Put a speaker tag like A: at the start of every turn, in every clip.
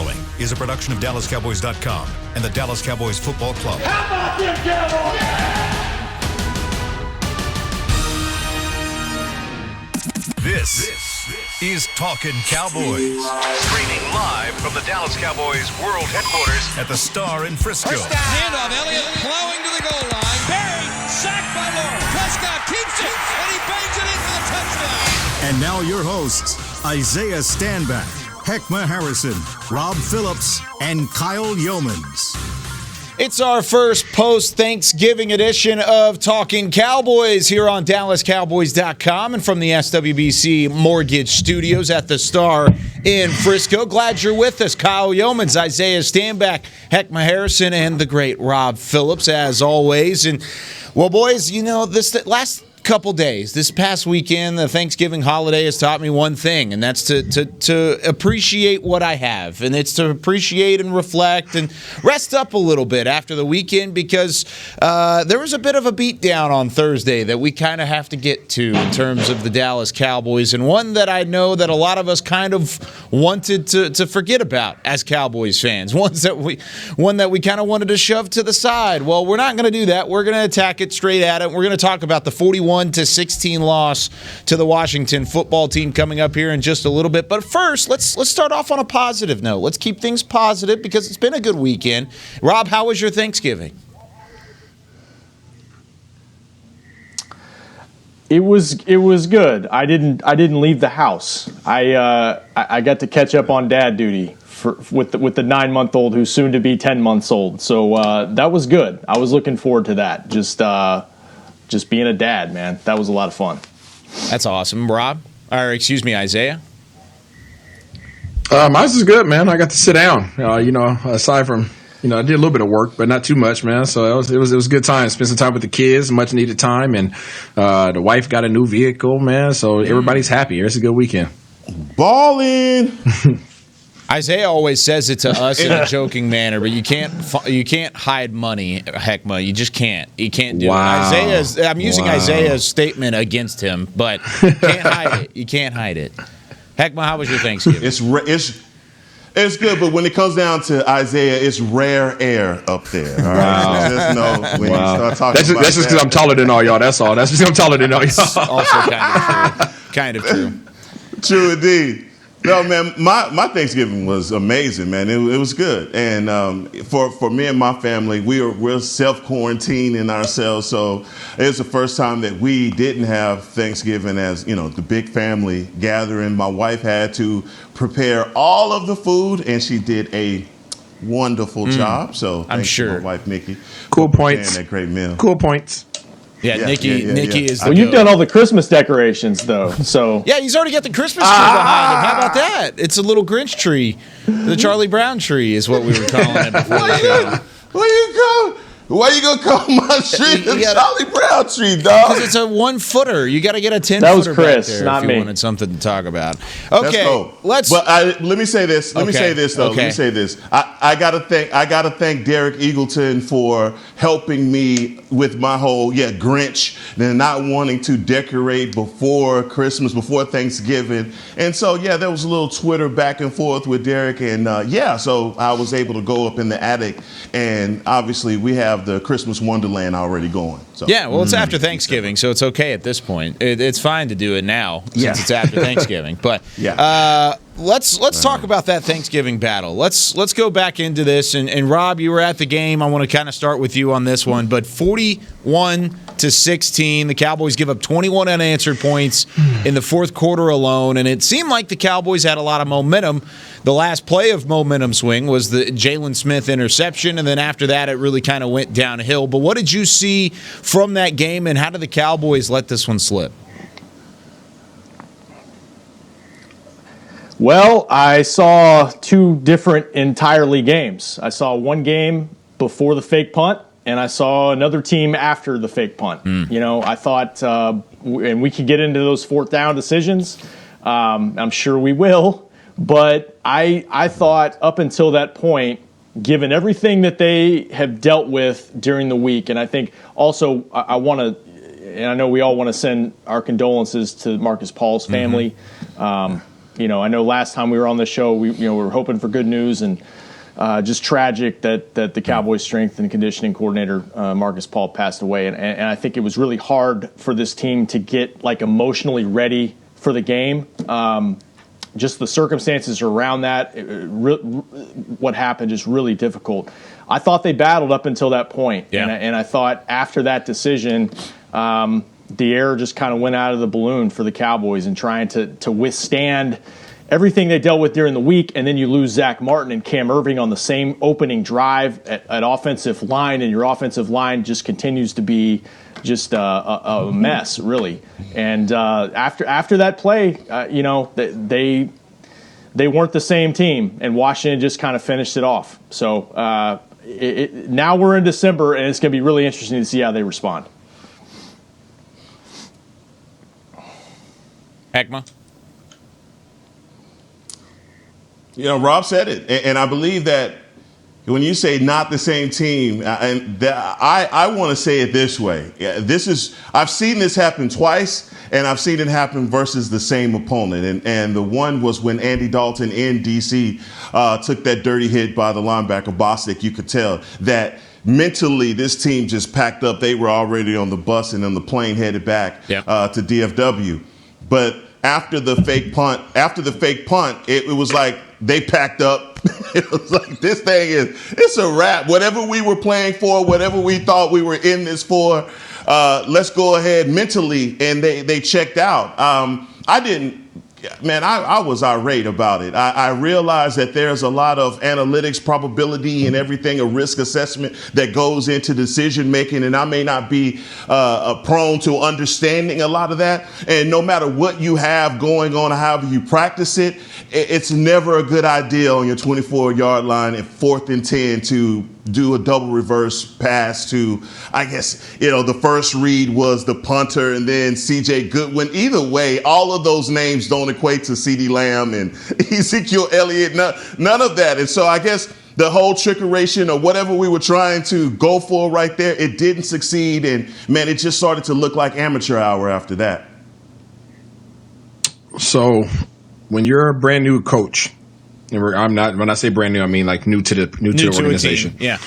A: following is a production of DallasCowboys.com and the Dallas Cowboys Football Club.
B: How about them Cowboys?
A: This is Talkin Cowboys. Streaming live from the Dallas Cowboys World Headquarters at the Star in Frisco.
C: First down. Handoff, Elliott plowing to the goal line. Buried, sacked by Lawrence. Prescott keeps it, and he bangs it in for the touchdown.
D: And now your hosts, Isaiah Stanback, Heckma Harrison, Rob Phillips, and Kyle Yeomans.
E: It's our first post-Thanksgiving edition of Talkin Cowboys here on DallasCowboys.com and from the SWBC Mortgage Studios at the Star in Frisco. Glad you're with us. Kyle Yeomans, Isaiah Stanback, Heckma Harrison, and the great Rob Phillips, as always. And, well, boys, you know, this last couple days, this past weekend, the Thanksgiving holiday has taught me one thing, and that's to appreciate what I have, and it's to appreciate and reflect and rest up a little bit after the weekend, because there was a bit of a beatdown on Thursday that we kind of have to get to in terms of the Dallas Cowboys, and one that I know that a lot of us kind of wanted to forget about as Cowboys fans, one that we kind of wanted to shove to the side. Well, we're not going to do that. We're going to attack it straight at it. We're going to talk about the 41-16 loss to the Washington football team coming up here in just a little bit. But first, let's start off on a positive note. Let's keep things positive because it's been a good weekend. Rob, how was your Thanksgiving?
F: It was good. I didn't leave the house. I got to catch up on dad duty with the 9-month-old who's soon to be 10 months old. So that was good. I was looking forward to that. Just being a dad, man. That was a lot of fun.
E: That's awesome. Rob? Or excuse me, Isaiah?
G: Mine was good, man. I got to sit down. Aside from, I did a little bit of work, but not too much, man. So it was a good time. Spent some time with the kids, much needed time, and the wife got a new vehicle, man. So everybody's happy. It's a good weekend.
H: Ballin'.
E: Isaiah always says it to us in a joking manner, but you can't hide money, Heckma. You just can't. You can't do it. I'm using Isaiah's statement against him, but you can't hide it. You can't hide it. Heckma, how was your Thanksgiving?
H: It's good, but when it comes down to Isaiah, it's rare air up there. All right,
G: wow.
H: So just know when you start talking.
G: That's just because I'm taller than all y'all. That's all. That's just because I'm taller than all y'all.
E: Also kind of true.
H: True indeed. No, man, my Thanksgiving was amazing, man. It was good. And for me and my family, we're self-quarantining ourselves. So it was the first time that we didn't have Thanksgiving as, the big family gathering. My wife had to prepare all of the food, and she did a wonderful job. So
E: I'm sure.
H: my wife, Nikki.
G: Cool points.
H: That great meal.
G: Cool points.
E: Yeah, Nikki is the
F: Well, you've done all the Christmas decorations, though. So
E: yeah, he's already got the Christmas tree behind him. How about that? It's a little Grinch tree. The Charlie Brown tree is what we were calling it before the show.
H: Why you gonna call my tree the Charlie Brown tree, dog?
E: Because it's a 1-footer. You got to get a 10-footer.
F: That was Chris,
E: back there
F: not
E: if
F: me.
E: you wanted something to talk about. Okay,
H: let me say this. Let me say this though.
E: Okay.
H: Let me say this. I gotta thank Derek Eagleton for helping me with my whole Grinch and not wanting to decorate before Christmas, before Thanksgiving, and so there was a little Twitter back and forth with Derek, and so I was able to go up in the attic, and obviously we have the Christmas Wonderland already going. So.
E: Yeah, well, it's after Thanksgiving, so it's okay at this point. It's fine to do it now since it's after Thanksgiving. But let's talk about that Thanksgiving battle. Let's go back into this. And Rob, you were at the game. I want to kind of start with you on this one. But 41-16, the Cowboys give up 21 unanswered points in the fourth quarter alone. And it seemed like the Cowboys had a lot of momentum. The last play of momentum swing was the Jalen Smith interception, and then after that it really kind of went downhill. But what did you see from that game, and how did the Cowboys let this one slip?
F: Well, I saw two different entirely games. I saw one game before the fake punt, and I saw another team after the fake punt. I thought, and we could get into those fourth down decisions. I'm sure we will. But I thought up until that point, given everything that they have dealt with during the week, and I think also I want to, and I know we all want to send our condolences to Marcus Paul's family. I know last time we were on the show, we were hoping for good news, and just tragic that the Cowboys strength and conditioning coordinator, Marcus Paul, passed away. And I think it was really hard for this team to get emotionally ready for the game. Just the circumstances around that, what happened is really difficult. I thought they battled up until that point.
E: Yeah.
F: And I thought after that decision, the air just kind of went out of the balloon for the Cowboys and trying to withstand everything they dealt with during the week, and then you lose Zach Martin and Cam Irving on the same opening drive at offensive line, and your offensive line just continues to be just a mess, really. And after that play, they weren't the same team, and Washington just kind of finished it off. So now we're in December, and it's going to be really interesting to see how they respond.
E: Heckma?
H: Rob said it, and I believe that when you say not the same team, I want to say it this way. I've seen this happen twice, and I've seen it happen versus the same opponent. And the one was when Andy Dalton in D.C. Took that dirty hit by the linebacker Bostic. You could tell that mentally this team just packed up. They were already on the bus and on the plane headed back to DFW. But after the fake punt, it was like they packed up. It was like, this thing it's a wrap. Whatever we were playing for, whatever we thought we were in this for, let's go ahead mentally. And they checked out. I was irate about it. I realized that there's a lot of analytics, probability, and everything, a risk assessment that goes into decision making, and I may not be prone to understanding a lot of that. And no matter what you have going on, or however you practice it, it's never a good idea on your 24-yard line at 4th and 10 to do a double reverse pass to, I guess, the first read was the punter and then C.J. Goodwin. Either way, all of those names don't equate to CeeDee Lamb and Ezekiel Elliott, none of that. And so I guess the whole trickeration or whatever we were trying to go for right there, it didn't succeed. And, man, it just started to look like amateur hour after that.
G: So when you're a brand new coach, and when I say brand new, I mean like new to the organization.
E: Yeah,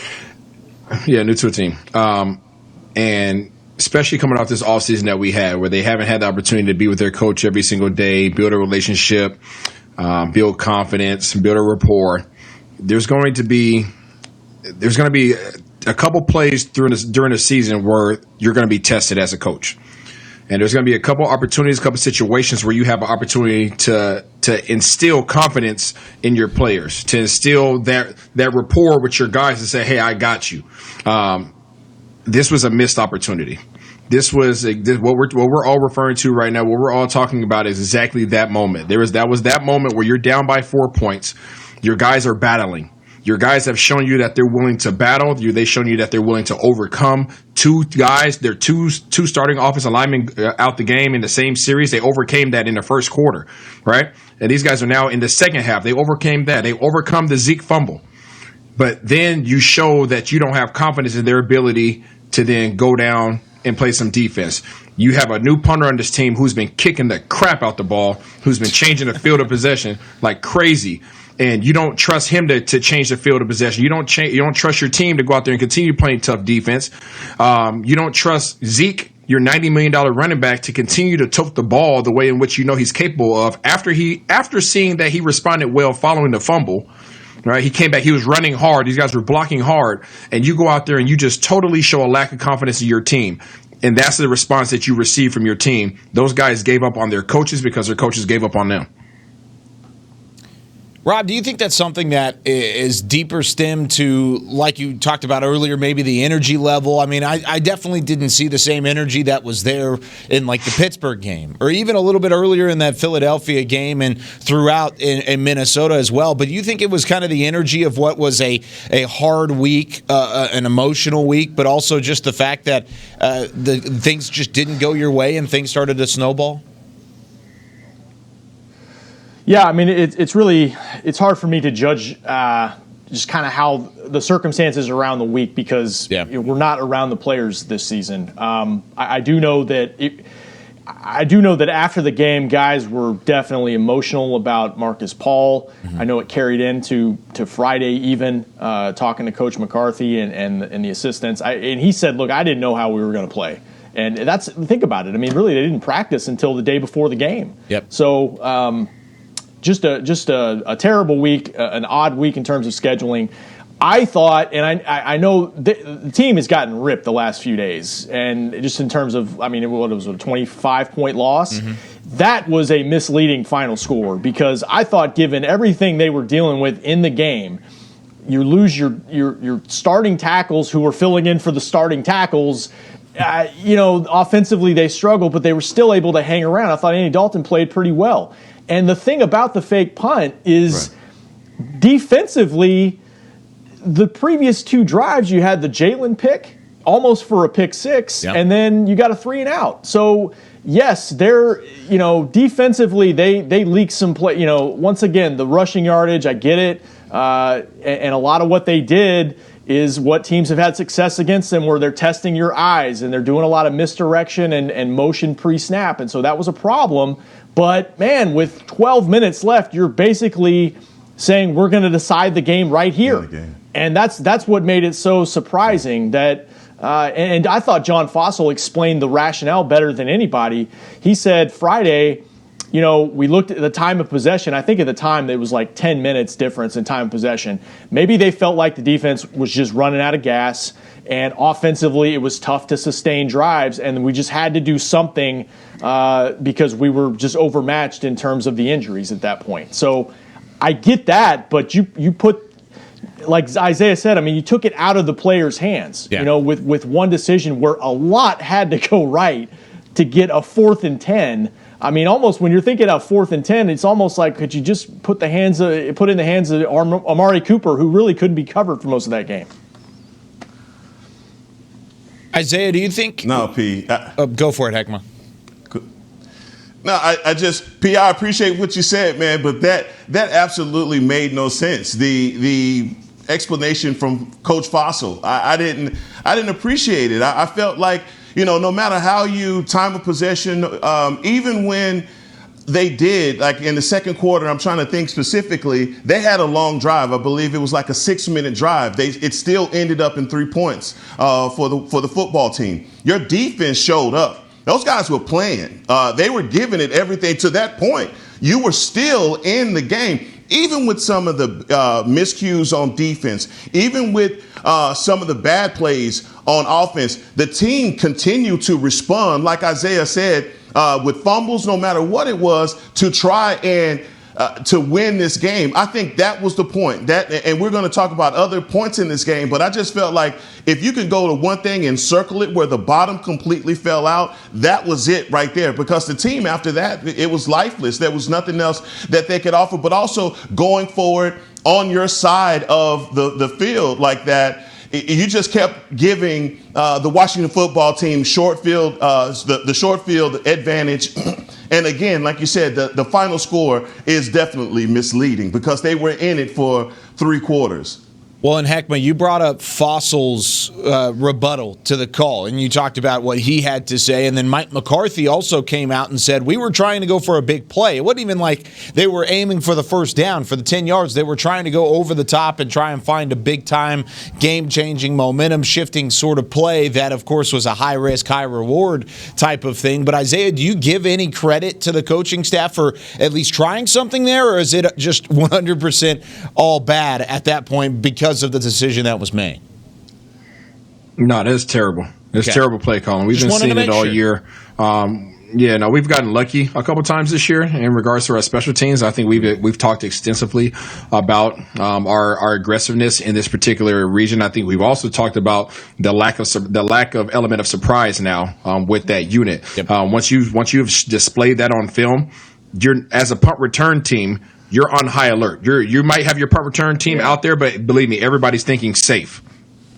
G: new to a team. And especially coming off this offseason that we had, where they haven't had the opportunity to be with their coach every single day, build a relationship, build confidence, build a rapport. There's going to be a couple plays during the season where you're going to be tested as a coach. And there's going to be a couple opportunities, a couple situations where you have an opportunity to instill confidence in your players, to instill that rapport with your guys and say, hey, I got you. This was a missed opportunity. This was what we're all referring to right now. What we're all talking about is exactly that moment. That was that moment where you're down by 4 points. Your guys are battling. Your guys have shown you that they're willing to battle. They've shown you that they're willing to overcome two guys. They're two starting offensive linemen out the game in the same series. They overcame that in the first quarter, right? And these guys are now in the second half. They overcame that. They overcome the Zeke fumble. But then you show that you don't have confidence in their ability to then go down and play some defense. You have a new punter on this team who's been kicking the crap out the ball, who's been changing the field of possession like crazy. And you don't trust him to change the field of possession. You don't trust your team to go out there and continue playing tough defense. You don't trust Zeke, your $90 million running back, to continue to tote the ball the way in which you know he's capable of. After seeing that he responded well following the fumble, right? He came back. He was running hard. These guys were blocking hard. And you go out there and you just totally show a lack of confidence in your team. And that's the response that you receive from your team. Those guys gave up on their coaches because their coaches gave up on them.
E: Rob, do you think that's something that is deeper stemmed to, like you talked about earlier, maybe the energy level? I mean, I definitely didn't see the same energy that was there in like the Pittsburgh game, or even a little bit earlier in that Philadelphia game and throughout in Minnesota as well. But do you think it was kind of the energy of what was a hard week, an emotional week, but also just the fact that the things just didn't go your way and things started to snowball?
F: Yeah, I mean, it's hard for me to judge just kind of how the circumstances around the week because we're not around the players this season. I do know that I do know that after the game, guys were definitely emotional about Marcus Paul. Mm-hmm. I know it carried into Friday even, talking to Coach McCarthy and the assistants. And he said, look, I didn't know how we were going to play. And think about it. I mean, really, they didn't practice until the day before the game.
E: Yep.
F: So just a terrible week, an odd week in terms of scheduling. I thought, and I know the team has gotten ripped the last few days, and just in terms of, I mean, it was a 25-point loss. Mm-hmm. That was a misleading final score because I thought, given everything they were dealing with in the game, you lose your starting tackles who were filling in for the starting tackles. Offensively they struggled, but they were still able to hang around. I thought Andy Dalton played pretty well. And the thing about the fake punt is defensively, the previous 2 drives, you had the Jalen pick, almost for a pick 6, and then you got a 3 and out. So, yes, they're, defensively, they leak some play. Once again, the rushing yardage, I get it. And a lot of what they did is what teams have had success against them, where they're testing your eyes and they're doing a lot of misdirection and motion pre-snap. And so that was a problem. But, man, with 12 minutes left, you're basically saying we're going to decide the game right here. And that's what made it so surprising that and I thought John Fossil explained the rationale better than anybody. He said Friday, we looked at the time of possession. I think at the time it was like 10 minutes difference in time of possession. Maybe they felt like the defense was just running out of gas, and offensively it was tough to sustain drives, and we just had to do something because we were just overmatched in terms of the injuries at that point. So I get that, but you put, like Isaiah said, I mean, you took it out of the players' hands, with one decision where a lot had to go right to get a 4th and 10. I mean, almost when you're thinking of 4th and 10, it's almost like, could you just put in the hands of Amari Cooper, who really couldn't be covered for most of that game?
E: Isaiah, do you think?
H: No, P.
E: Go for it, Heckma.
H: No, I appreciate what you said, man, but that absolutely made no sense. The explanation from Coach Fossil, I didn't appreciate it. I felt like, no matter how you time of possession, even when they did, like in the second quarter, I'm trying to think specifically, they had a long drive. I believe it was like a 6-minute drive. It still ended up in 3 points for the football team. Your defense showed up. Those guys were playing. They were giving it everything. To that point, you were still in the game, even with some of the miscues on defense, even with some of the bad plays on offense. The team continued to respond, like Isaiah said, with fumbles, no matter what it was, to try and to win this game. I think that was the point. And we're going to talk about other points in this game, but I just felt like if you could go to one thing and circle it where the bottom completely fell out, that was it right there. Because the team after that, it was lifeless. There was nothing else that they could offer. But also going forward on your side of the field like that, you just kept giving the Washington football team the short field advantage. And again, like you said, the final score is definitely misleading because they were in it for 3 quarters.
E: Well, and Heckma, you brought up Fossil's rebuttal to the call, and you talked about what he had to say. And then Mike McCarthy also came out and said, we were trying to go for a big play. It wasn't even like they were aiming for the first down for the 10 yards. They were trying to go over the top and try and find a big-time, game-changing, momentum-shifting sort of play that, of course, was a high-risk, high-reward type of thing. But, Isaiah, do you give any credit to the coaching staff for at least trying something there, or is it just 100% all bad at that point because of the decision that was made?
G: No, that's terrible. It's terrible play calling. We've been seeing it all year. We've gotten lucky a couple times this year in regards to our special teams. I think we've talked extensively about our aggressiveness in this particular region. I think we've also talked about the lack of element of surprise now with that unit. Yep. Once you've displayed that on film, you're, as a punt return team, you're on high alert. You might have your punt return team out there, but believe me, everybody's thinking safe.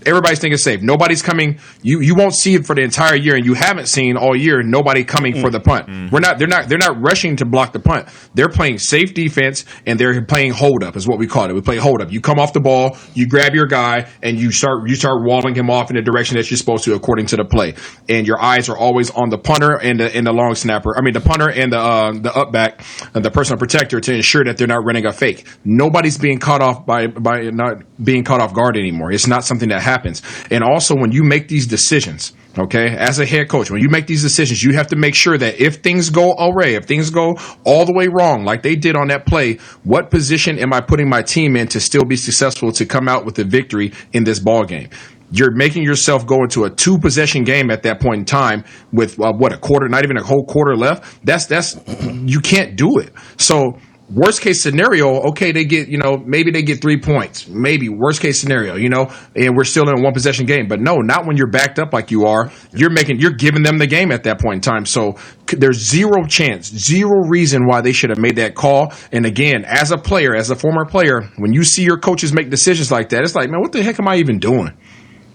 G: Everybody's thinking safe. Nobody's coming. You won't see it for the entire year, and you haven't seen all year nobody coming for the punt. They're not rushing to block the punt. They're playing safe defense, and they're playing hold up is what we call it. We play hold up. You come off the ball, you grab your guy, and you start walling him off in the direction that you're supposed to according to the play. And your eyes are always on the punter and the long snapper. I mean, the punter and the up back, the personal protector, to ensure that they're not running a fake. Nobody's being caught off by not being caught off guard anymore. It's not something that happens. And also, when you make these decisions, okay, as a head coach, when you make these decisions, you have to make sure that if things go awry, if things go all the way wrong, like they did on that play, what position am I putting my team in to still be successful to come out with a victory in this ball game? You're making yourself go into a 2-possession game at that point in time with a quarter, not even a whole quarter left. That's you can't do it. So worst case scenario, okay, they get, maybe they get 3 points, maybe worst case scenario, and we're still in a 1-possession game. But no, not when you're backed up like you are. You're giving them the game at that point in time. So there's zero chance, zero reason why they should have made that call. And again, as a player, as a former player, when you see your coaches make decisions like that, it's like, man, what the heck am I even doing?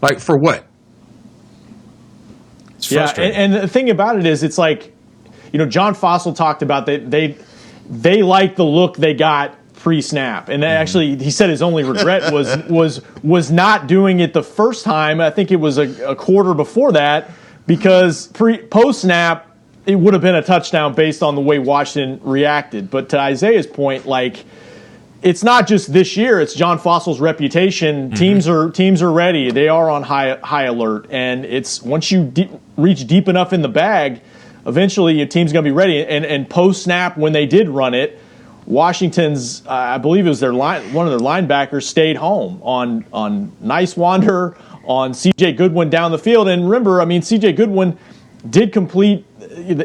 G: Like, for what?
F: It's frustrating. And the thing about it is, it's like, John Fossil talked about that they like the look they got pre-snap, and actually he said his only regret was not doing it the first time. I think it was a quarter before that, because post-snap it would have been a touchdown based on the way Washington reacted. But to Isaiah's point, like, it's not just this year; it's John Fossil's reputation. Mm-hmm. Teams are ready; they are on high alert, and it's once you reach deep enough in the bag, eventually your team's going to be ready. And post snap, when they did run it, Washington's I believe it was one of their linebackers stayed home on Nice Wander, on C.J. Goodwin down the field. And remember, I mean, C.J. Goodwin did complete.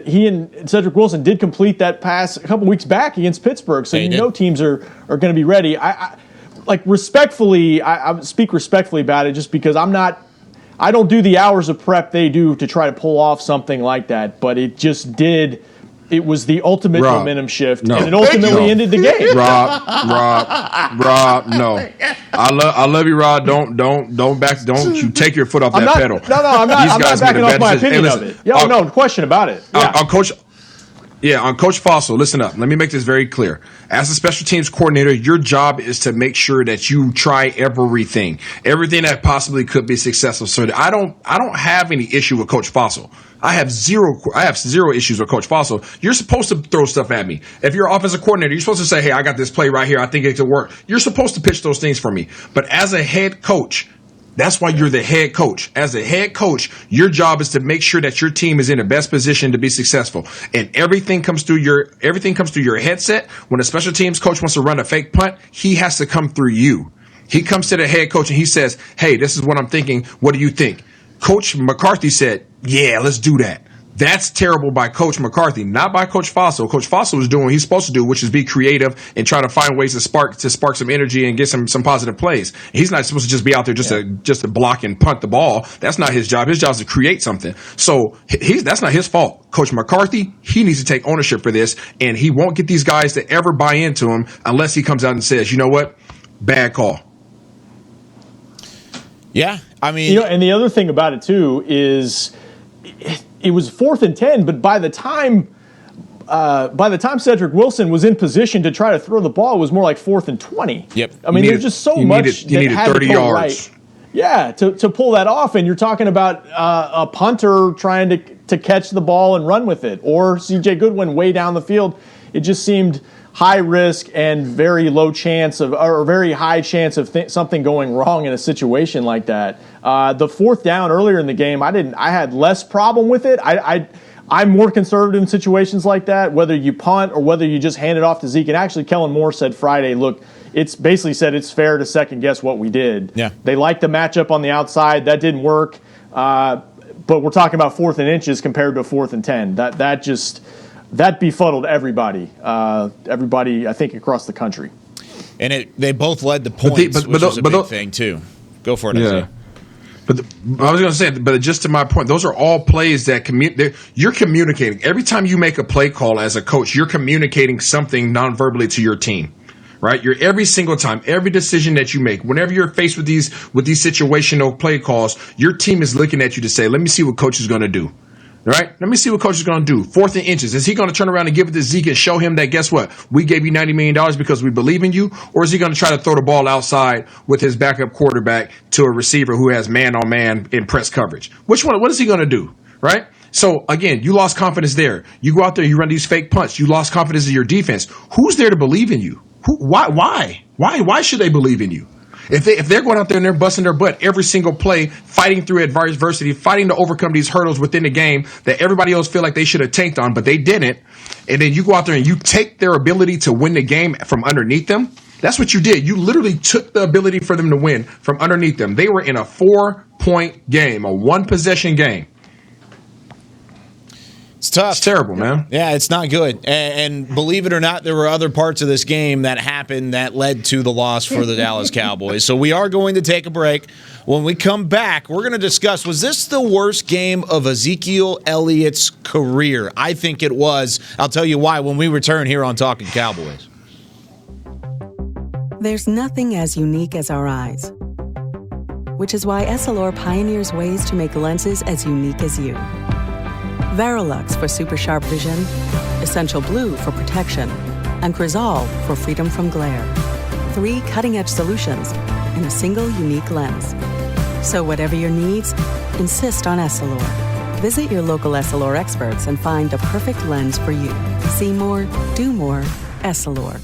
F: He and Cedric Wilson did complete that pass a couple weeks back against Pittsburgh, so teams are going to be ready. I respectfully, I speak respectfully about it, just because I don't do the hours of prep they do to try to pull off something like that, but it just did. It was the ultimate momentum shift, and it ultimately ended the game.
G: Rob, no. I love you, Rob. Don't you take your foot off that pedal.
F: No, I'm not. I'm not backing off my opinion of it. No question about it. Yeah.
G: On Coach Fossil, listen up. Let me make this very clear. As a special teams coordinator, your job is to make sure that you try everything that possibly could be successful. So I don't have any issue with Coach Fossil. I have zero issues with Coach Fossil. You're supposed to throw stuff at me. If you're an offensive coordinator, you're supposed to say, hey, I got this play right here. I think it could work. You're supposed to pitch those things for me. But as a head coach, that's why you're the head coach. As a head coach, your job is to make sure that your team is in the best position to be successful. And everything comes through your headset. When a special teams coach wants to run a fake punt, he has to come through you. He comes to the head coach and he says, hey, this is what I'm thinking. What do you think? Coach McCarthy said, yeah, let's do that. That's terrible by Coach McCarthy, not by Coach Fossil. Coach Fossil is doing what he's supposed to do, which is be creative and try to find ways to spark some energy and get some positive plays. He's not supposed to just be out there just to block and punt the ball. That's not his job. His job is to create something. So that's not his fault. Coach McCarthy, he needs to take ownership for this, and he won't get these guys to ever buy into him unless he comes out and says, you know what, bad call.
E: Yeah, I mean,
F: and the other thing about it too is it was 4th and 10, but by the time Cedric Wilson was in position to try to throw the ball, it was more like 4th and 20.
E: Yep.
F: I mean, there's just so much
G: that needed
F: had
G: 30
F: to
G: yards.
F: Right. Yeah, to pull that off, and you're talking about a punter trying to catch the ball and run with it, or C.J. Goodwin way down the field. It just seemed high risk and very low chance or very high chance of something going wrong in a situation like that. The 4th down earlier in the game, I had less problem with it. I'm more conservative in situations like that, whether you punt or whether you just hand it off to Zeke. And actually, Kellen Moore said Friday, look, it's basically said it's fair to second guess what we did.
E: Yeah.
F: They liked the matchup on the outside. That didn't work. But we're talking about 4th and inches compared to 4th and 10. That befuddled everybody. Everybody, I think, across the country.
E: And they both led the points, which was a big thing, too. Go for it, Isaiah.
G: But I was going to say, but just to my point, those are all plays that you're communicating. Every time you make a play call as a coach, you're communicating something non-verbally to your team. right? You're every single time, every decision that you make, whenever you're faced with these situational play calls, your team is looking at you to say, let me see what coach is going to do. Right? Let me see what coach is going to do. 4th and inches. Is he going to turn around and give it to Zeke and show him that, guess what? We gave you $90 million because we believe in you? Or is he going to try to throw the ball outside with his backup quarterback to a receiver who has man-on-man in press coverage? Which one? What is he going to do? Right? So, again, you lost confidence there. You go out there, you run these fake punts. You lost confidence in your defense. Who's there to believe in you? Why? Why should they believe in you? If they're going out there and they're busting their butt every single play, fighting through adversity, fighting to overcome these hurdles within the game that everybody else feel like they should have tanked on, but they didn't, and then you go out there and you take their ability to win the game from underneath them, that's what you did. You literally took the ability for them to win from underneath them. They were in a 4-point game, a 1-possession game.
E: It's tough.
G: It's terrible, man.
E: Yeah, it's not good. And believe it or not, there were other parts of this game that happened that led to the loss for the Dallas Cowboys. So we are going to take a break. When we come back, we're going to discuss, was this the worst game of Ezekiel Elliott's career? I think it was. I'll tell you why when we return here on Talkin Cowboys.
I: There's nothing as unique as our eyes, which is why Essilor pioneers ways to make lenses as unique as you. Verilux for super sharp vision, Essential Blue for protection, and Crizal for freedom from glare. 3 cutting-edge solutions in a single unique lens. So whatever your needs, insist on Essilor. Visit your local Essilor experts and find the perfect lens for you. See more, do more, Essilor.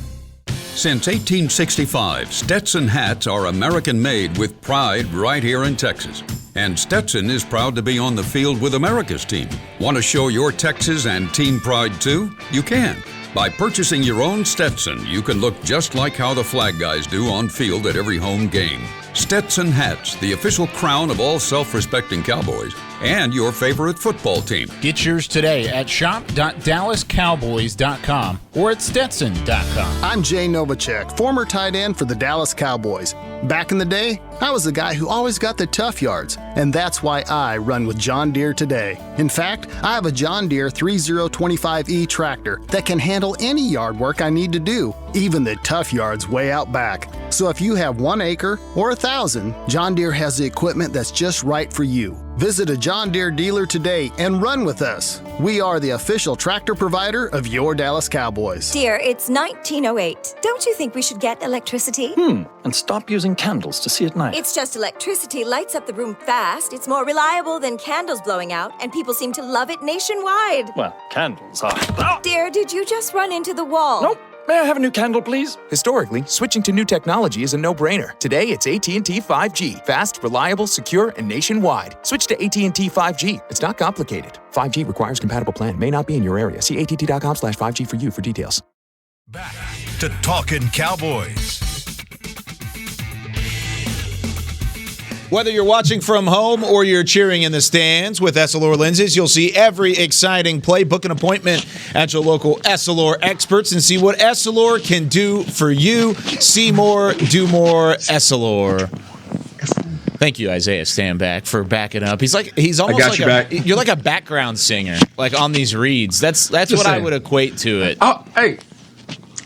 J: Since 1865, Stetson hats are American-made with pride right here in Texas. And Stetson is proud to be on the field with America's team. Want to show your Texas and team pride too? You can. By purchasing your own Stetson, you can look just like how the flag guys do on field at every home game. Stetson hats, the official crown of all self-respecting Cowboys, and your favorite football team.
K: Get yours today at shop.dallascowboys.com or at stetson.com.
L: I'm Jay Novacek, former tight end for the Dallas Cowboys. Back in the day, I was the guy who always got the tough yards, and that's why I run with John Deere today. In fact, I have a John Deere 3025E tractor that can handle any yard work I need to do, even the tough yards way out back. So if you have 1 acre or 1,000, John Deere has the equipment that's just right for you. Visit a John Deere dealer today and run with us. We are the official tractor provider of your Dallas Cowboys.
M: Dear, it's 1908. Don't you think we should get electricity?
N: And stop using candles to see at night.
M: It's just electricity lights up the room fast. It's more reliable than candles blowing out, and people seem to love it nationwide.
N: Well, candles are...
M: Dear, did you just run into the wall?
N: Nope. May I have a new candle, please?
O: Historically, switching to new technology is a no-brainer. Today, it's AT&T 5G. Fast, reliable, secure, and nationwide. Switch to AT&T 5G. It's not complicated. 5G requires compatible plan. May not be in your area. See att.com/5G for you for details.
A: Back to Talkin Cowboys.
E: Whether you're watching from home or you're cheering in the stands with Essilor lenses, you'll see every exciting play. Book an appointment at your local Essilor experts and see what Essilor can do for you. See more, do more, Essilor. Thank you, Isaiah Standback, for backing up. He's almost like you're like a background singer, like on these reads. That's what I would equate to it.
G: Hey,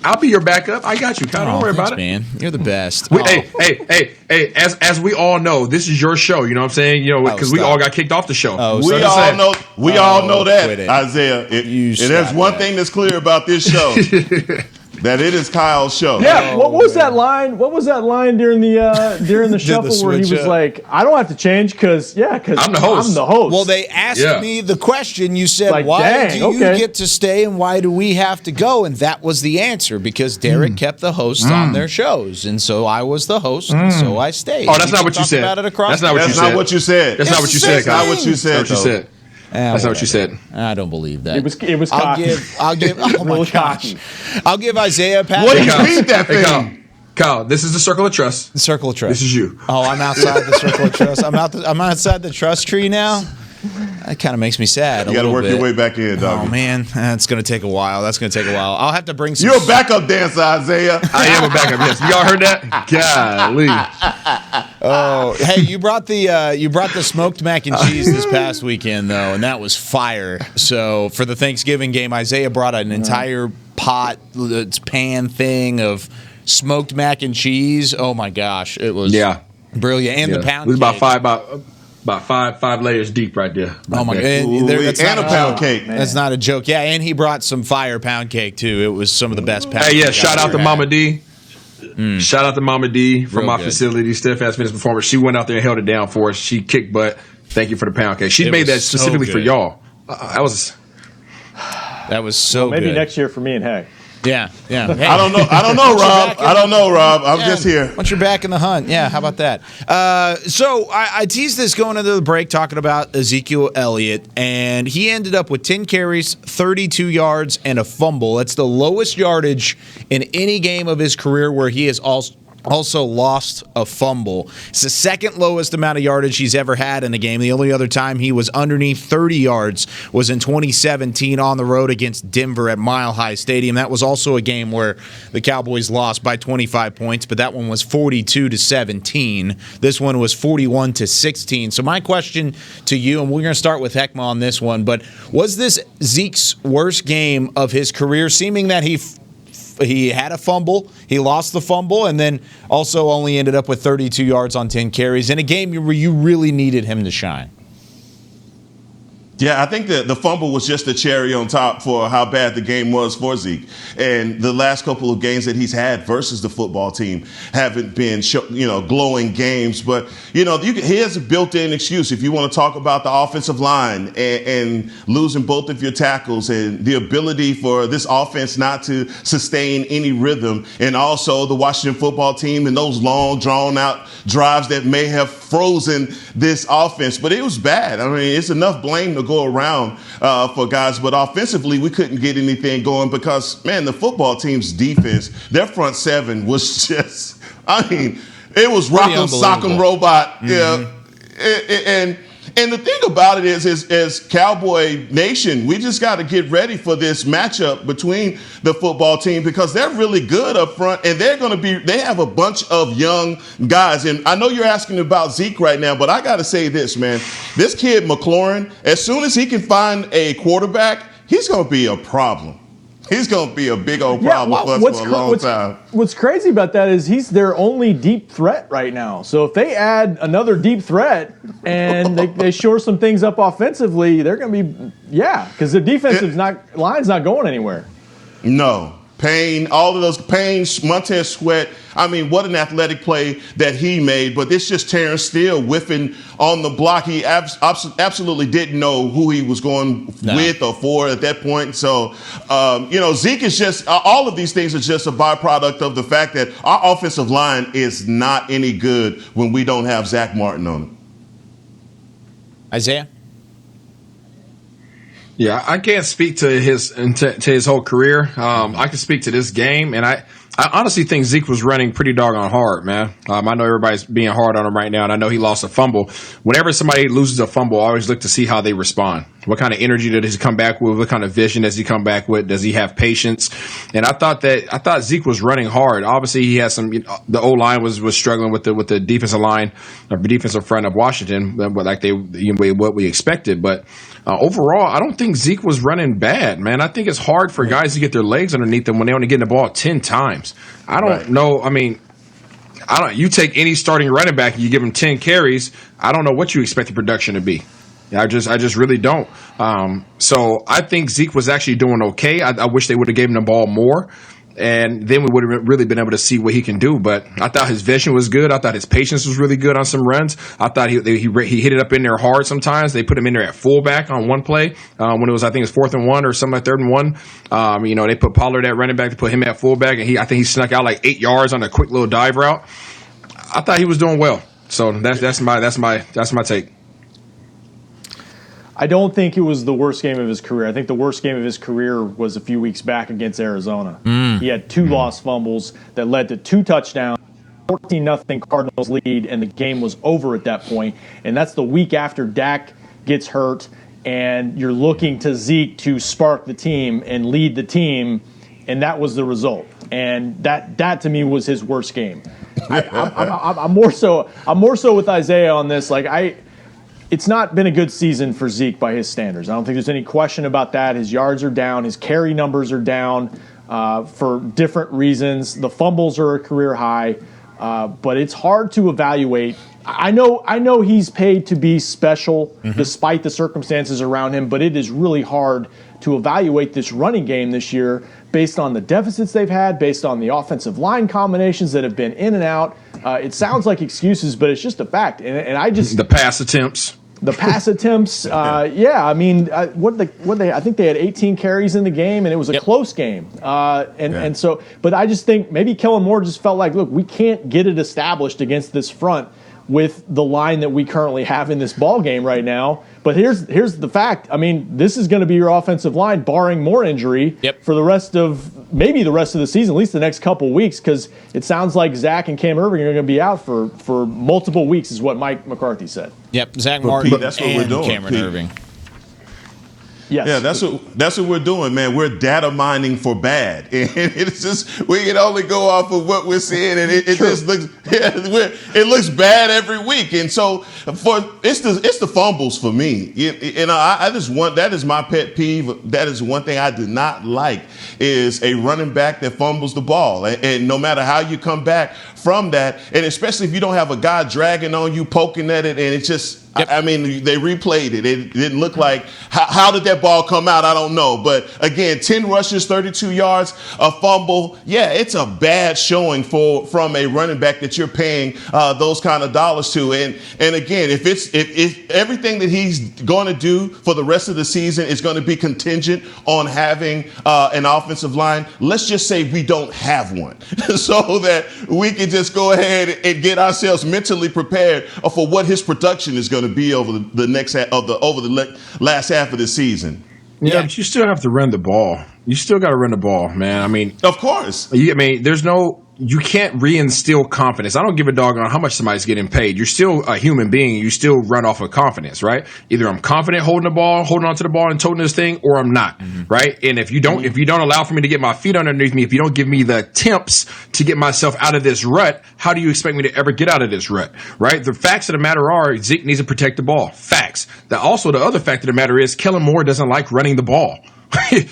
G: I'll be your backup. I got you. Don't worry about it,
E: man. You're the best.
G: Hey. As we all know, this is your show. You know what I'm saying? You know, because we all got kicked off the show.
H: We all know that, Isaiah. There's one thing that's clear about this show. That it is Kyle's show.
F: Yeah, what was that line? What was that line during the shuffle where he was like, "I don't have to change because
G: I'm the host."
E: Well, they asked me the question. You said, "Why do you get to stay and why do we have to go?" And that was the answer because Derek kept the hosts on their shows, and so I was the host, and so I stayed.
G: Oh, that's not what you said.
H: That's not what you said.
G: That's not what you said.
H: That's not what you said.
G: That's not what you said.
E: I don't believe that.
F: It was cocky.
E: I'll give. Oh my gosh! I'll give Isaiah a pass.
H: What do you mean that thing?
G: Kyle, this is the circle of trust.
E: The circle of trust.
G: This is you.
E: Oh, I'm outside the circle of trust. I'm outside the trust tree now. That kind of makes me sad.
H: You got to work your way back in, dog.
E: Oh man, that's going to take a while. I'll have to bring some.
H: You're a backup dancer, Isaiah.
G: I am a backup. Yes, y'all heard that? Golly.
E: Oh, hey, you brought the smoked mac and cheese this past weekend though, and that was fire. So for the Thanksgiving game, Isaiah brought an entire pan thing of smoked mac and cheese. Oh my gosh, it was brilliant. And the pound
G: cake. It was
E: about
G: five layers deep right there.
E: Oh my god!
H: And a pound cake.
E: That's not a joke. Yeah, and he brought some fire pound cake too. It was some of the best pound cake.
G: Hey, shout out to Mama D. Shout out to Mama D from
E: Real
G: my
E: good.
G: facility, Steadfast Fitness Performance. She went out there and held it down for us. She kicked butt. Thank you for the pound cake. She made that specifically for y'all. That was
E: so
F: maybe
E: good.
F: next year for me and Heck.
E: Yeah. Hey,
H: I don't know, Rob. I'm just here.
E: Once you're back in the hunt, how about that? So I teased this going into the break talking about Ezekiel Elliott, and he ended up with 10 carries, 32 yards, and a fumble. That's the lowest yardage in any game of his career where he has also lost a fumble. It's the second lowest amount of yardage he's ever had in a game. The only other time he was underneath 30 yards was in 2017 on the road against Denver at Mile High Stadium. That was also a game where the Cowboys lost by 25 points, but that one was 42-17. This one was 41-16. So my question to you, and we're going to start with Heckma on this one, but was this Zeke's worst game of his career, seeming that he had a fumble, he lost the fumble, and then also only ended up with 32 yards on 10 carries in a game where you really needed him to shine?
H: Yeah, I think the fumble was just a cherry on top for how bad the game was for Zeke. And the last couple of games that he's had versus the football team haven't been, glowing games. But, he has a built-in excuse. If you want to talk about the offensive line and losing both of your tackles and the ability for this offense not to sustain any rhythm, and also the Washington football team and those long, drawn-out drives that may have frozen this offense. But it was bad. I mean, it's enough blame to go around for guys, but offensively we couldn't get anything going because, man, the football team's defense, their front seven was just, it was rock'em sock'em robot. Mm-hmm. And the thing about it is as Cowboy Nation, we just got to get ready for this matchup between the football team because they're really good up front and they have a bunch of young guys. And I know you're asking about Zeke right now, but I got to say this, man. This kid McLaurin, as soon as he can find a quarterback, he's going to be a problem. He's going to be a big old problem for us for a long time.
F: What's crazy about that is he's their only deep threat right now. So if they add another deep threat and they shore some things up offensively, they're going to be, because the defensive line's not going anywhere.
H: No. Payne, all of those, Payne, Montez Sweat. What an athletic play that he made. But it's just Terrence Steele whiffing on the block. He absolutely didn't know who he was going with or for at that point. So, Zeke is just, all of these things are just a byproduct of the fact that our offensive line is not any good when we don't have Zach Martin on it.
E: Isaiah?
G: Yeah, I can't speak to his whole career. I can speak to this game, and I honestly think Zeke was running pretty doggone hard, man. I know everybody's being hard on him right now, and I know he lost a fumble. Whenever somebody loses a fumble, I always look to see how they respond. What kind of energy does he come back with? What kind of vision does he come back with? Does he have patience? And I thought Zeke was running hard. Obviously, he had some. The O line was struggling with the defensive line, or defensive front of Washington, what we expected. But overall, I don't think Zeke was running bad, man. I think it's hard for guys to get their legs underneath them when they only get the ball 10 times. I don't know. You take any starting running back and you give him 10 carries, I don't know what you expect the production to be. I just really don't. So I think Zeke was actually doing okay. I wish they would have given him the ball more. And then we would have really been able to see what he can do. But I thought his vision was good. I thought his patience was really good on some runs. I thought he hit it up in there hard sometimes. They put him in there at fullback on one play when it was, I think it was 4th and 1 or something like 3rd and 1. They put Pollard at running back to put him at fullback, and I think he snuck out like 8 yards on a quick little dive route. I thought he was doing well. So that's my take.
F: I don't think it was the worst game of his career. I think the worst game of his career was a few weeks back against Arizona. He had 2 lost fumbles that led to 2 touchdowns, 14-0 Cardinals lead, and the game was over at that point. And that's the week after Dak gets hurt, and you're looking to Zeke to spark the team and lead the team, and that was the result. And that to me was his worst game. I'm more so with Isaiah on this. It's not been a good season for Zeke by his standards. I don't think there's any question about that. His yards are down. His carry numbers are down. for different reasons. The fumbles are a career high, but it's hard to evaluate. I know he's paid to be special despite the circumstances around him, but it is really hard to evaluate this running game this year based on the deficits they've had, based on the offensive line combinations that have been in and out. It sounds like excuses, but it's just a fact. And I just
G: the pass attempts.
F: I think they had 18 carries in the game, and it was a close game. And so, but I just think maybe Kellen Moore just felt like, look, we can't get it established against this front with the line that we currently have in this ball game right now. But here's the fact. I mean, this is going to be your offensive line, barring more injury, for the rest of the season, at least the next couple weeks, because it sounds like Zach and Cam Irving are going to be out for multiple weeks, is what Mike McCarthy said.
E: Yep, Zach Martin
H: Pete, that's what
E: and
H: we're doing,
E: Cameron
H: Pete.
E: Irving.
F: Yes.
H: Yeah, that's what we're doing, man. We're data mining for bad, and it's just we can only go off of what we're seeing, and it just looks it looks bad every week. And so it's the fumbles for me. I just want, that is my pet peeve. That is one thing I do not like, is a running back that fumbles the ball, and no matter how you come back from that, and especially if you don't have a guy dragging on you, poking at it, and it's just. I mean, they replayed it. It didn't look like, how did that ball come out? I don't know. But again, 10 rushes, 32 yards, a fumble. Yeah, it's a bad showing from a running back that you're paying those kind of dollars to. And again, if everything that he's going to do for the rest of the season is going to be contingent on having an offensive line, let's just say we don't have one, so that we can just go ahead and get ourselves mentally prepared for what his production is going to be over the last half of the season.
G: Yeah, but you still have to run the ball. You still got to run the ball, man. I mean,
H: of course.
G: You can't reinstill confidence. I don't give a dog on how much somebody's getting paid. You're still a human being. You still run off of confidence, right? Either I'm confident holding on to the ball and toting this thing, or I'm not, right? And if you don't allow for me to get my feet underneath me, if you don't give me the attempts to get myself out of this rut, how do you expect me to ever get out of this rut, right? The facts of the matter are Zeke needs to protect the ball. Facts. Also, the other fact of the matter is Kellen Moore doesn't like running the ball.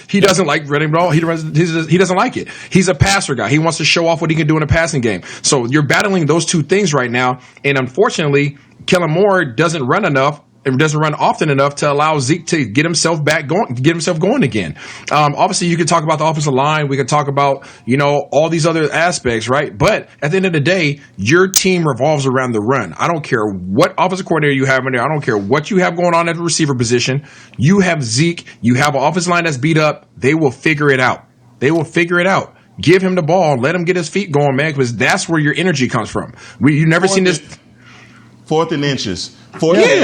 G: He doesn't like running the ball. He doesn't like it. He's a passer guy. He wants to show off what he can do in a passing game. So you're battling those two things right now. And unfortunately, Kellen Moore doesn't run enough and doesn't run often enough to allow Zeke to get himself going again. Obviously, you could talk about the offensive line. We could talk about, all these other aspects, right? But at the end of the day, your team revolves around the run. I don't care what offensive coordinator you have in there. I don't care what you have going on at the receiver position. You have Zeke. You have an offensive line that's beat up. They will figure it out. Give him the ball. Let him get his feet going, man, because that's where your energy comes from. You've never seen this.
H: Fourth and inches. Fourth and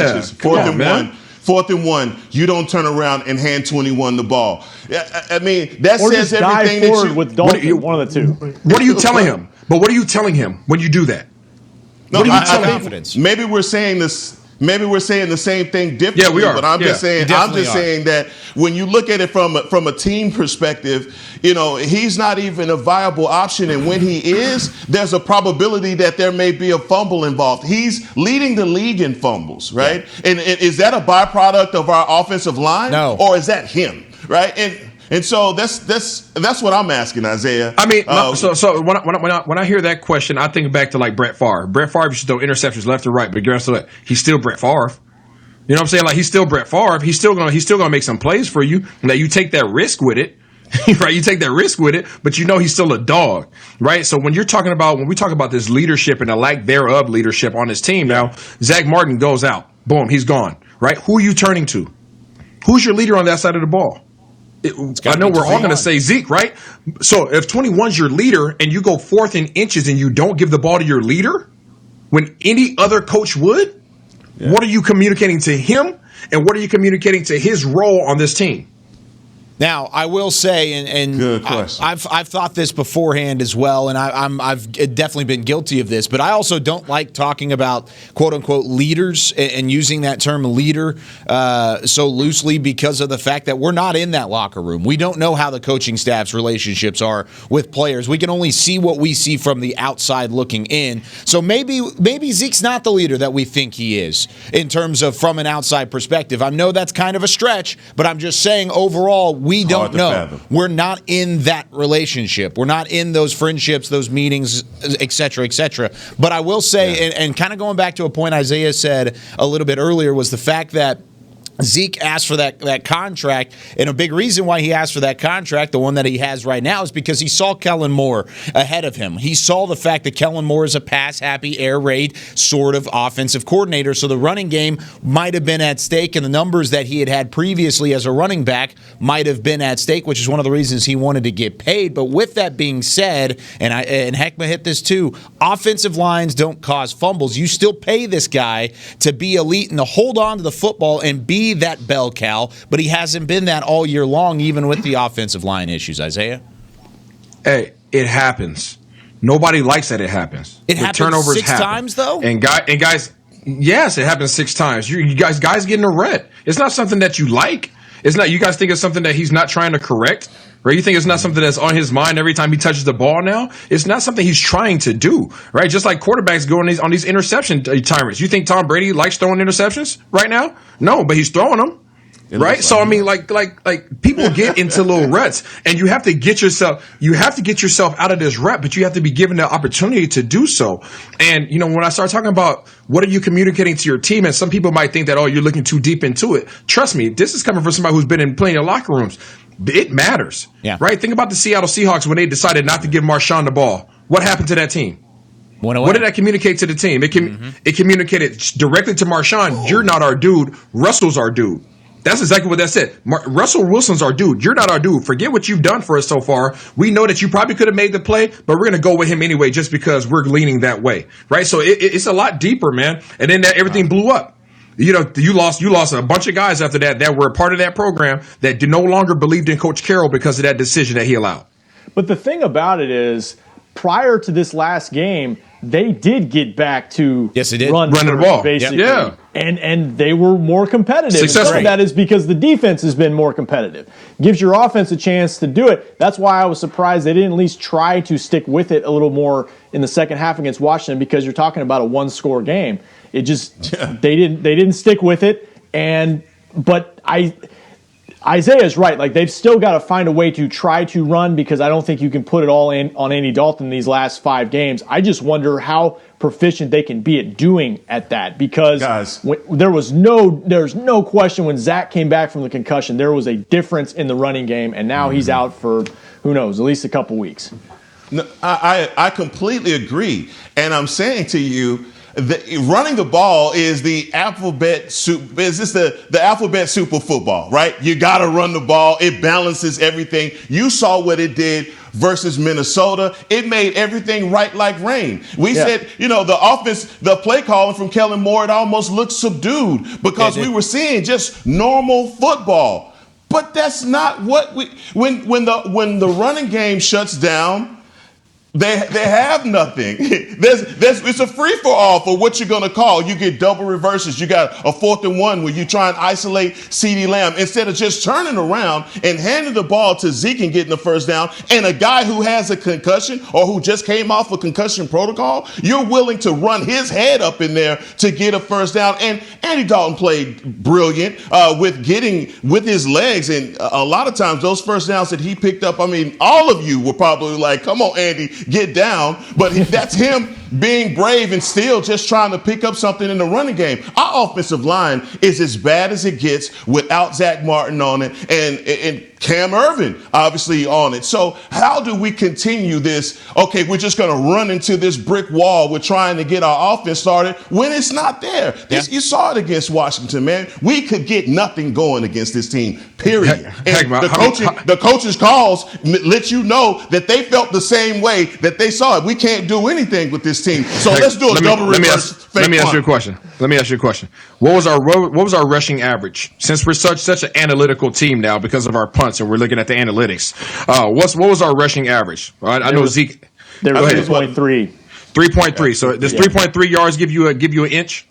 H: one. You don't turn around and hand 21 the ball. I mean, that
F: or
H: says
F: just
H: everything
F: dive forward with Dalton, one of the two.
G: What are you telling him? But what are you telling him when you do that?
H: No, confidence. Maybe we're saying this. Maybe we're saying the same thing differently. Yeah, we are. But I'm just saying that when you look at it from a team perspective, he's not even a viable option. And when he is, there's a probability that there may be a fumble involved. He's leading the league in fumbles, right? Yeah. And is that a byproduct of our offensive line?
E: No.
H: Or is that him, right? And so that's what I'm asking, Isaiah.
G: I mean, so when I hear that question, I think back to like Brett Favre. Brett Favre used to throw interceptions left and right, but guess what? He's still Brett Favre. You know what I'm saying? Like, he's still Brett Favre. He's still gonna make some plays for you. That you take that risk with it, right? You take that risk with it, but he's still a dog, right? So when we talk about this leadership and the lack thereof leadership on his team, now Zach Martin goes out, boom, he's gone, right? Who are you turning to? Who's your leader on that side of the ball? I know we're all going to say Zeke, right? So if 21's your leader and you go 4th in inches and you don't give the ball to your leader when any other coach would, what are you communicating to him and what are you communicating to his role on this team?
E: Now, I will say, and
H: good question.
E: I've thought this beforehand as well, and I've definitely been guilty of this, but I also don't like talking about quote-unquote leaders and using that term leader so loosely because of the fact that we're not in that locker room. We don't know how the coaching staff's relationships are with players. We can only see what we see from the outside looking in. So maybe Zeke's not the leader that we think he is in terms of from an outside perspective. I know that's kind of a stretch, but I'm just saying overall, We don't know.
H: fathom.
E: We're not in that relationship. We're not in those friendships, those meetings, et cetera, et cetera. But I will say, and kind of going back to a point Isaiah said a little bit earlier, was the fact that Zeke asked for that contract, and a big reason why he asked for that contract, the one that he has right now, is because he saw Kellen Moore ahead of him. He saw the fact that Kellen Moore is a pass-happy, air raid sort of offensive coordinator, so the running game might have been at stake, and the numbers that he had previously as a running back might have been at stake, which is one of the reasons he wanted to get paid. But with that being said, and Heckma hit this too, offensive lines don't cause fumbles. You still pay this guy to be elite and to hold on to the football and be that bell cow, but he hasn't been that all year long, even with the offensive line issues. Isaiah?
G: Hey, it happens. Nobody likes that it happens.
E: It happens
G: turnovers
E: 6 times, though?
G: And guys, yes, it happens 6 times. You guys get in a rut. It's not something that you like. It's not. You guys think it's something that he's not trying to correct? Right? You think it's not something that's on his mind every time he touches the ball now? It's not something he's trying to do, right? Just like quarterbacks go on these interception tirades. You think Tom Brady likes throwing interceptions right now? No, but he's throwing them. Right? So I mean, like people get into little ruts, and you have to get yourself out of this rut, but you have to be given the opportunity to do so. And when I start talking about what are you communicating to your team, and some people might think that, oh, you're looking too deep into it. Trust me, this is coming from somebody who's been in plenty of locker rooms. It matters.
E: Yeah.
G: Right? Think about the Seattle Seahawks when they decided not to give Marshawn the ball. What happened to that team? What did that communicate to the team? It communicated directly to Marshawn, you're not our dude, Russell's our dude. That's exactly what that said. Russell Wilson's our dude. You're not our dude. Forget what you've done for us so far. We know that you probably could have made the play, but we're going to go with him anyway just because we're leaning that way. Right? So it's a lot deeper, man. And then everything blew up. You lost a bunch of guys after that were a part of that program that no longer believed in Coach Carroll because of that decision that he allowed.
F: But the thing about it is, prior to this last game, they did get back to running the ball, basically.
G: Yeah.
F: And they were more competitive.
G: Successful.
F: Some of that is because the defense has been more competitive. Gives your offense a chance to do it. That's why I was surprised they didn't at least try to stick with it a little more in the second half against Washington, because you're talking about a 1-score game. It just they didn't stick with it. But Isaiah's right. Like, they've still got to find a way to try to run, because I don't think you can put it all in on Andy Dalton these last 5 games. I just wonder how proficient they can be at doing at that, because there's no question when Zach came back from the concussion, there was a difference in the running game, and now he's out for, who knows, at least a couple weeks.
H: No, I completely agree. And I'm saying to you, running the ball is the alphabet soup. Is this the alphabet soup of football, right? You got to run the ball. It balances everything. You saw what it did versus Minnesota. It made everything right like rain. We said, the offense, the play calling from Kellen Moore, it almost looked subdued because we were seeing just normal football. But that's not what when the running game shuts down, They have nothing. It's a free-for-all for what you're going to call. You get double reverses. You got a 4th and 1 where you try and isolate CeeDee Lamb instead of just turning around and handing the ball to Zeke and getting the first down. And a guy who has a concussion or who just came off a concussion protocol, you're willing to run his head up in there to get a first down. And Andy Dalton played brilliant with his legs. And a lot of times those first downs that he picked up, I mean, all of you were probably like, come on, Andy, get down. But that's him being brave and still just trying to pick up something in the running game. Our offensive line is as bad as it gets without Zach Martin on it and Cam Irvin obviously on it. So how do we continue this? Okay, we're just going to run into this brick wall. We're trying to get our offense started when it's not there. You saw it against Washington, man. We could get nothing going against this team, period. The coach's calls let you know that they felt the same way that they saw it. We can't do anything with this team. So let's do a double reverse.
G: Let me ask you a question. What was our rushing average? Since we're such an analytical team now because of our punts and we're looking at the analytics, what was our rushing average? I know Zeke.
F: There was 3.3.
G: 3.3. So does 3.3 yards give you an inch?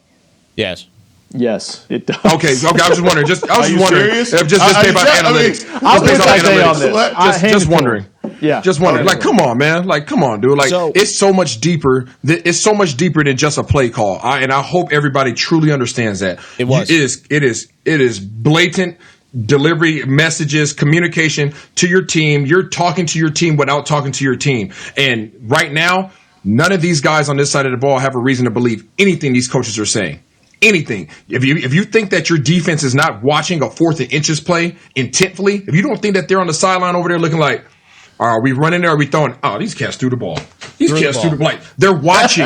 E: Yes.
F: Yes, it does.
G: Okay. I was just wondering. Just based on analytics.
F: I'm with Isaiah on this.
G: Just wondering.
F: Yeah.
G: Just wondering. Like, come on, man. Like, come on, dude. Like, it's so much deeper. It's so much deeper than just a play call. And I hope everybody truly understands that.
E: It was.
G: It is blatant delivery, messages, communication to your team. You're talking to your team without talking to your team. And right now, none of these guys on this side of the ball have a reason to believe anything these coaches are saying. Anything. If you think that your defense is not watching a 4th and inches play intentfully, if you don't think that they're on the sideline over there looking like, are we running there? Are we throwing? Oh, these cats threw the ball. These cats threw the ball. Like, they're watching.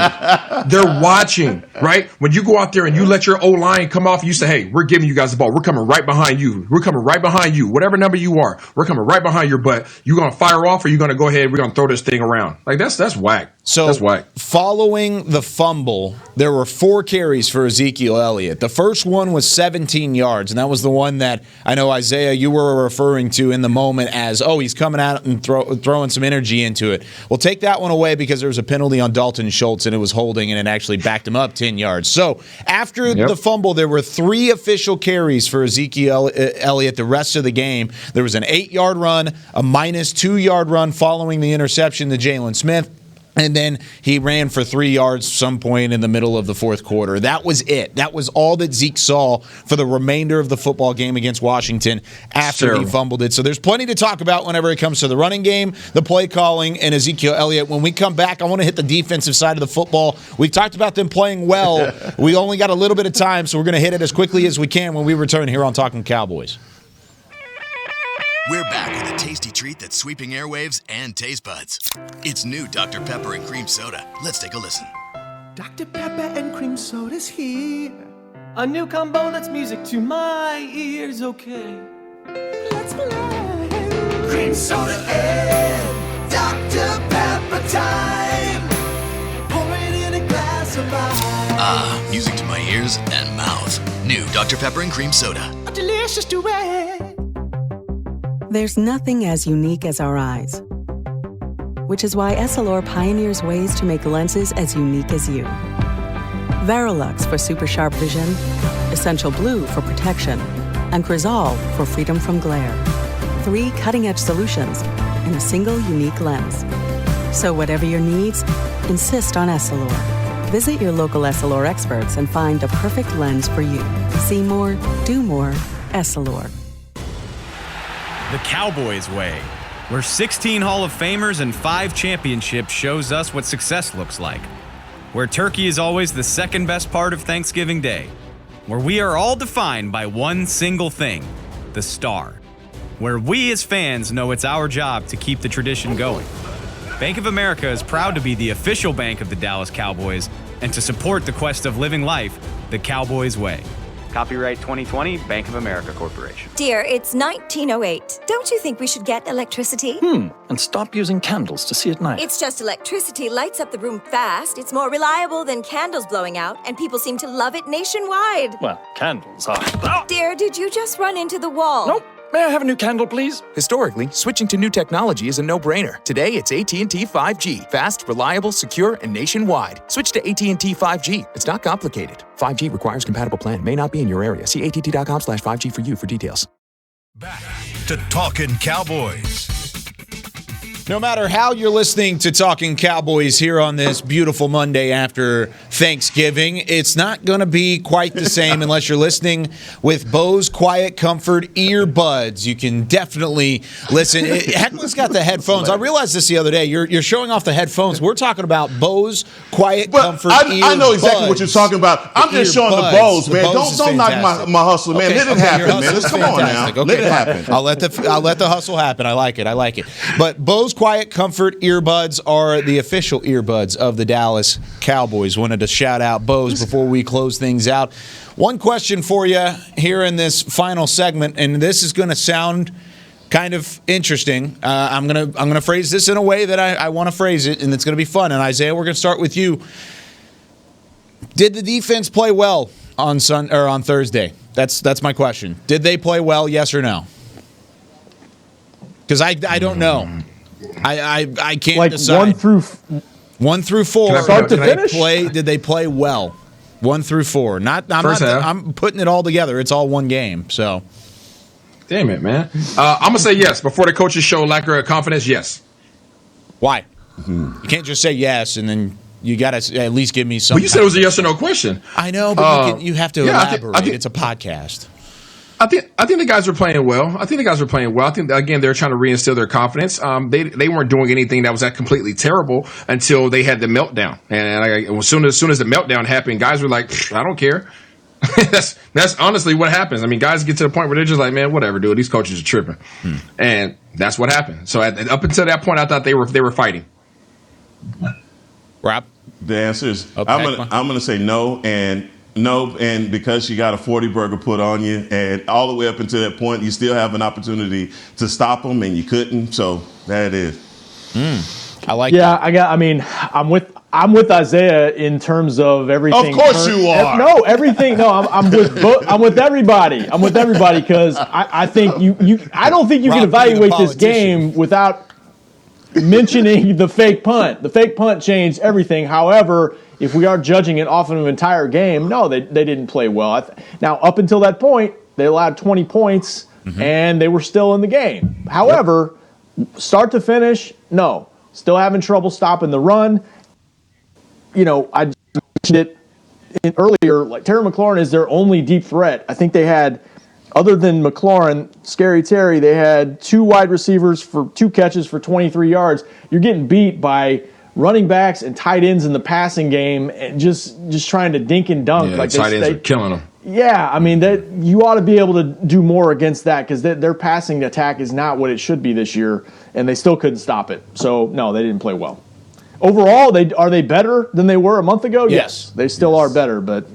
G: They're watching, right? When you go out there and you let your O-line come off, you say, hey, we're giving you guys the ball. We're coming right behind you. We're coming right behind you. Whatever number you are, we're coming right behind your butt. You going to fire off or you going to go ahead, we're going to throw this thing around? Like, that's whack.
E: So
G: that's whack.
E: Following the fumble, there were 4 carries for Ezekiel Elliott. The first one was 17 yards, and that was the one that I know, Isaiah, you were referring to in the moment as, oh, he's coming out and throwing some energy into it. We'll take that one away because there was a penalty on Dalton Schultz, and it was holding, and it actually backed him up 10 yards. So after the fumble, there were 3 official carries for Ezekiel Elliott the rest of the game. There was an 8-yard run, a -2-yard run following the interception to Jalen Smith, and then he ran for 3 yards some point in the middle of the 4th quarter. That was it. That was all that Zeke saw for the remainder of the football game against Washington after he fumbled it. So there's plenty to talk about whenever it comes to the running game, the play calling, and Ezekiel Elliott. When we come back, I want to hit the defensive side of the football. We've talked about them playing well. We only got a little bit of time, so we're going to hit it as quickly as we can when we return here on Talkin Cowboys.
P: We're back with a tasty treat that's sweeping airwaves and taste buds. It's new Dr. Pepper and Cream Soda. Let's take a listen.
Q: Dr. Pepper and Cream Soda's here. A new combo that's music to my ears, okay. Let's play. Cream Soda and Dr. Pepper time. Pour it in a glass of ice.
P: Ah, music to my ears and mouth. New Dr. Pepper and Cream Soda.
Q: A delicious duet.
I: There's nothing as unique as our eyes, which is why Essilor pioneers ways to make lenses as unique as you. Verilux for super sharp vision, Essential Blue for protection, and Crizal for freedom from glare. 3 cutting-edge solutions in a single unique lens. So whatever your needs, insist on Essilor. Visit your local Essilor experts and find the perfect lens for you. See more, do more, Essilor.
R: The Cowboys way, where 16 Hall of Famers and 5 championships shows us what success looks like. Where turkey is always the second best part of Thanksgiving Day. Where we are all defined by one single thing, the star. Where we as fans know it's our job to keep the tradition going. Bank of America is proud to be the official bank of the Dallas Cowboys and to support the quest of living life the Cowboys way. Copyright 2020, Bank of America Corporation.
M: Dear, it's 1908. Don't you think we should get electricity?
N: And stop using candles to see at night.
M: It's just electricity lights up the room fast. It's more reliable than candles blowing out, and people seem to love it nationwide.
N: Well, candles are...
M: Dear, did you just run into the wall?
N: Nope. May I have a new candle, please?
O: Historically, switching to new technology is a no-brainer. Today, it's AT&T 5G. Fast, reliable, secure, and nationwide. Switch to AT&T 5G. It's not complicated. 5G requires compatible plan. May not be in your area. See att.com/5G for you for details.
A: Back to Talkin Cowboys.
E: No matter how you're listening to Talkin Cowboys here on this beautiful Monday after Thanksgiving, it's not going to be quite the same unless you're listening with Bose Quiet Comfort Earbuds. You can definitely listen. Heckman's got the headphones. I realized this the other day. You're showing off the headphones. We're talking about Bose Quiet Comfort Earbuds.
H: I know exactly what you're talking about. I'm just showing the Bose, man. Don't knock my hustle, man. Let it happen, man. Come on now.
E: Okay,
H: let it happen.
E: I'll let the hustle happen. I like it. But Bose Quiet Comfort Earbuds are the official earbuds of the Dallas Cowboys. Wanted to shout out Bose before we close things out. One question for you here in this final segment, and this is going to sound kind of interesting. I'm gonna phrase this in a way that I want to phrase it, and it's going to be fun. And Isaiah, we're going to start with you. Did the defense play well on Thursday? That's my question. Did they play well? Yes or no? Because I don't know. I can't
F: like
E: decide. 1 through 4.
F: Start to finish?
E: Did they play well? 1 through 4. I'm putting it all together. It's all one game. So,
G: damn it, man. I'm gonna say yes before the coaches show lack of confidence. Yes.
E: Why? You can't just say yes and then you got to at least give me some.
G: Well, you said it was a yes or no question.
E: I know, but you have to elaborate. It's a podcast.
G: I think the guys are playing well. I think again they're trying to reinstill their confidence. They weren't doing anything that was that completely terrible until they had the meltdown. And as soon as the meltdown happened, guys were like, I don't care. That's honestly what happens. I mean, guys get to the point where they're just like, man, whatever, dude. These coaches are tripping, and that's what happened. So up until that point, I thought they were fighting.
E: Rob,
H: the answer is I'm gonna say no, and because you got a 40 burger put on you, and all the way up until that point, you still have an opportunity to stop them, and you couldn't. So that it is.
E: I like.
F: Yeah, I'm with Isaiah in terms of everything.
H: Of course you are.
F: No, everything. No, I'm with everybody. I'm with everybody because I think I don't think you can evaluate this game without mentioning the fake punt. The fake punt changed everything. However, if we are judging it off of an entire game, no, they didn't play well. Now, up until that point, they allowed 20 points, and they were still in the game. However, start to finish, no. Still having trouble stopping the run. You know, I mentioned it earlier, like Terry McLaurin is their only deep threat. I think they had, other than McLaurin, Scary Terry, they had 2 wide receivers for 2 catches for 23 yards. You're getting beat by running backs and tight ends in the passing game and just trying to dink and dunk.
G: Yeah, like tight ends are killing them.
F: Yeah, I mean, you ought to be able to do more against that because their passing attack is not what it should be this year, and they still couldn't stop it. So, no, they didn't play well. Overall, are they better than they were a month ago? Yes. They still are better, but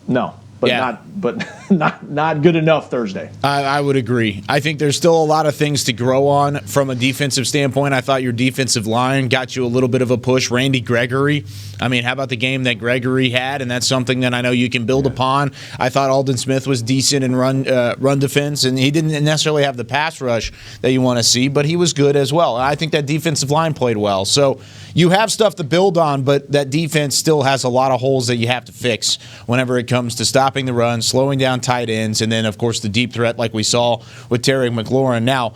F: no. Not good enough Thursday.
E: I would agree. I think there's still a lot of things to grow on from a defensive standpoint. I thought your defensive line got you a little bit of a push. Randy Gregory, I mean, how about the game that Gregory had? And that's something that I know you can build upon. I thought Aldon Smith was decent in run defense, and he didn't necessarily have the pass rush that you want to see, but he was good as well. I think that defensive line played well. So you have stuff to build on, but that defense still has a lot of holes that you have to fix whenever it comes to stopping the run, slowing down tight ends, and then, of course, the deep threat like we saw with Terry McLaurin. Now,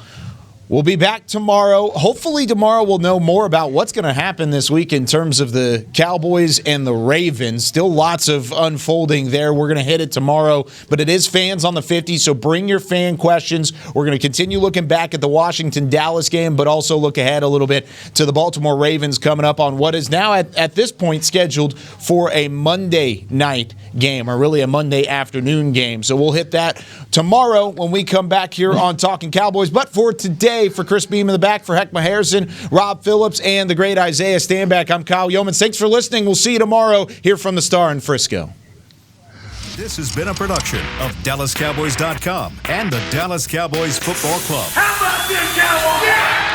E: we'll be back tomorrow. Hopefully tomorrow we'll know more about what's going to happen this week in terms of the Cowboys and the Ravens. Still lots of unfolding there. We're going to hit it tomorrow, but it is Fans on the 50, so bring your fan questions. We're going to continue looking back at the Washington-Dallas game, but also look ahead a little bit to the Baltimore Ravens coming up on what is now at this point scheduled for a Monday night game, or really a Monday afternoon game. So we'll hit that tomorrow when we come back here on Talkin' Cowboys. But for today, for Chris Beam in the back, for Heckma Harrison, Rob Phillips, and the great Isaiah Stanback, I'm Kyle Yeomans. Thanks for listening. We'll see you tomorrow here from the Star in Frisco.
A: This has been a production of DallasCowboys.com and the Dallas Cowboys Football Club.
B: How about this, Cowboys? Yeah!